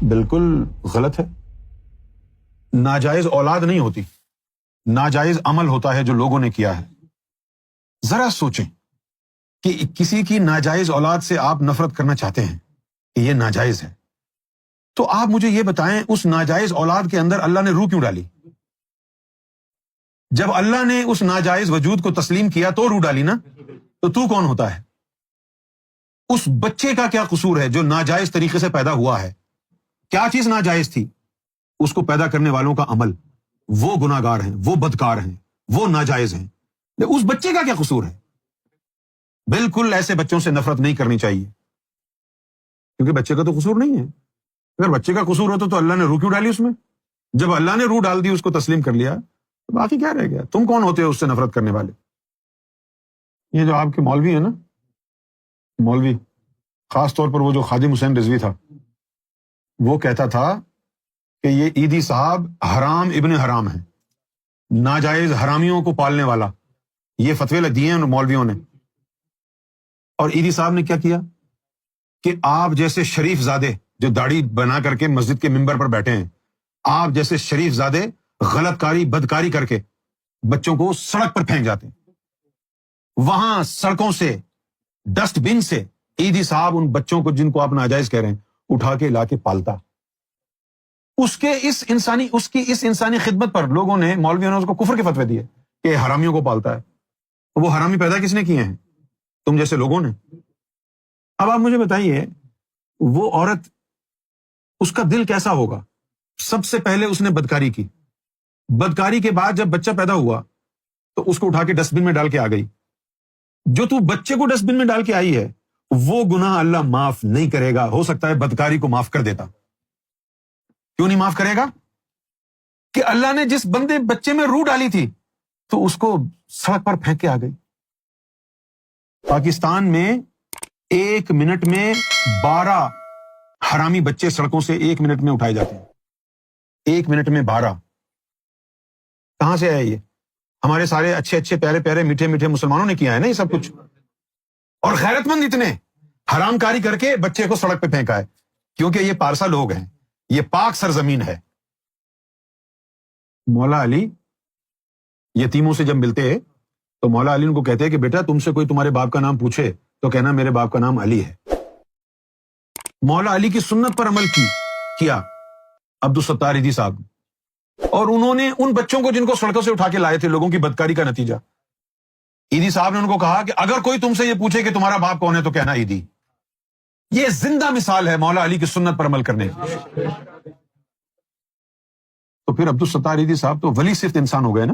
بالکل غلط ہے. ناجائز اولاد نہیں ہوتی، ناجائز عمل ہوتا ہے جو لوگوں نے کیا ہے. ذرا سوچیں کہ کسی کی ناجائز اولاد سے آپ نفرت کرنا چاہتے ہیں کہ یہ ناجائز ہے، تو آپ مجھے یہ بتائیں اس ناجائز اولاد کے اندر اللہ نے روح کیوں ڈالی؟ جب اللہ نے اس ناجائز وجود کو تسلیم کیا تو روح ڈالی نا، تو کون ہوتا ہے؟ اس بچے کا کیا قصور ہے جو ناجائز طریقے سے پیدا ہوا ہے؟ کیا چیز ناجائز تھی؟ اس کو پیدا کرنے والوں کا عمل. وہ گناہگار ہیں، وہ بدکار ہیں، وہ ناجائز ہیں. اس بچے کا کیا قصور ہے؟ بالکل ایسے بچوں سے نفرت نہیں کرنی چاہیے، کیونکہ بچے کا تو قصور نہیں ہے. اگر بچے کا قصور ہوتا تو اللہ نے روح کیوں ڈالی اس میں؟ جب اللہ نے روح ڈال دی، اس کو تسلیم کر لیا، تو باقی کیا رہ گیا؟ تم کون ہوتے ہو اس سے نفرت کرنے والے؟ یہ جو آپ کے مولوی ہیں نا، مولوی خاص طور پر وہ جو خادم حسین رضوی تھا، وہ کہتا تھا کہ یہ عیدی صاحب حرام ابن حرام ہے، ناجائز حرامیوں کو پالنے والا. یہ فتوے دیے ہیں ان مولویوں نے. اور عیدی صاحب نے کیا کیا کہ آپ جیسے شریف زادے جو داڑھی بنا کر کے مسجد کے ممبر پر بیٹھے ہیں، آپ جیسے شریف زادے غلط کاری بدکاری کر کے بچوں کو سڑک پر پھینک جاتے ہیں. وہاں سڑکوں سے، ڈسٹ بن سے عیدی صاحب ان بچوں کو جن کو آپ ناجائز کہہ رہے ہیں اٹھا کے لا کے پالتا. اس کی اس انسانی خدمت پر لوگوں نے، مولویوں نے اس کو کفر کے فتوے دیے کہ حرامیوں کو پالتا ہے. وہ حرامی پیدا کس نے کیے ہیں؟ تم جیسے لوگوں نے. اب آپ مجھے بتائیے وہ عورت، اس کا دل کیسا ہوگا؟ سب سے پہلے اس نے بدکاری کی، بدکاری کے بعد جب بچہ پیدا ہوا تو اس کو اٹھا کے ڈسٹ بن میں ڈال کے آ گئی. جو تو بچے کو ڈسٹ بن میں ڈال کے آئی ہے وہ گناہ اللہ معاف نہیں کرے گا. ہو سکتا ہے بدکاری کو معاف کر دیتا. کیوں نہیں معاف کرے گا؟ کہ اللہ نے جس بچے میں روح ڈالی تھی تو اس کو سڑک پر پھینک کے آ گئی. پاکستان میں 1 منٹ میں 12 حرامی بچے سڑکوں سے 1 منٹ میں اٹھائے جاتے ہیں. 1 منٹ میں 12. کہاں سے آئے یہ؟ ہمارے سارے اچھے اچھے پیارے پیارے میٹھے میٹھے مسلمانوں نے کیا ہے نا یہ سب کچھ. اور غیرت مند اتنے حرام کاری کر کے بچے کو سڑک پہ پھینکا ہے، کیونکہ یہ پارسا لوگ ہیں، یہ پاک سرزمین ہے. مولا علی یتیموں سے جب ملتے تو مولا علی ان کو کہتے کہ بیٹا تم سے کوئی تمہارے باپ کا نام پوچھے تو کہنا میرے باپ کا نام علی ہے. مولا علی کی سنت پر عمل کیا عبدالستار عیدی صاحب، اور انہوں نے ان بچوں کو جن کو سڑکوں سے اٹھا کے لائے تھے لوگوں کی بدکاری کا نتیجہ، عیدی صاحب نے ان کو کہا کہ اگر کوئی تم سے یہ پوچھے کہ تمہارا باپ کون ہے تو کہنا عیدی. یہ زندہ مثال ہے مولا علی کی سنت پر عمل کرنے کی. تو پھر عبدالستار عیدی صاحب تو ولی صفت انسان ہو گئے نا.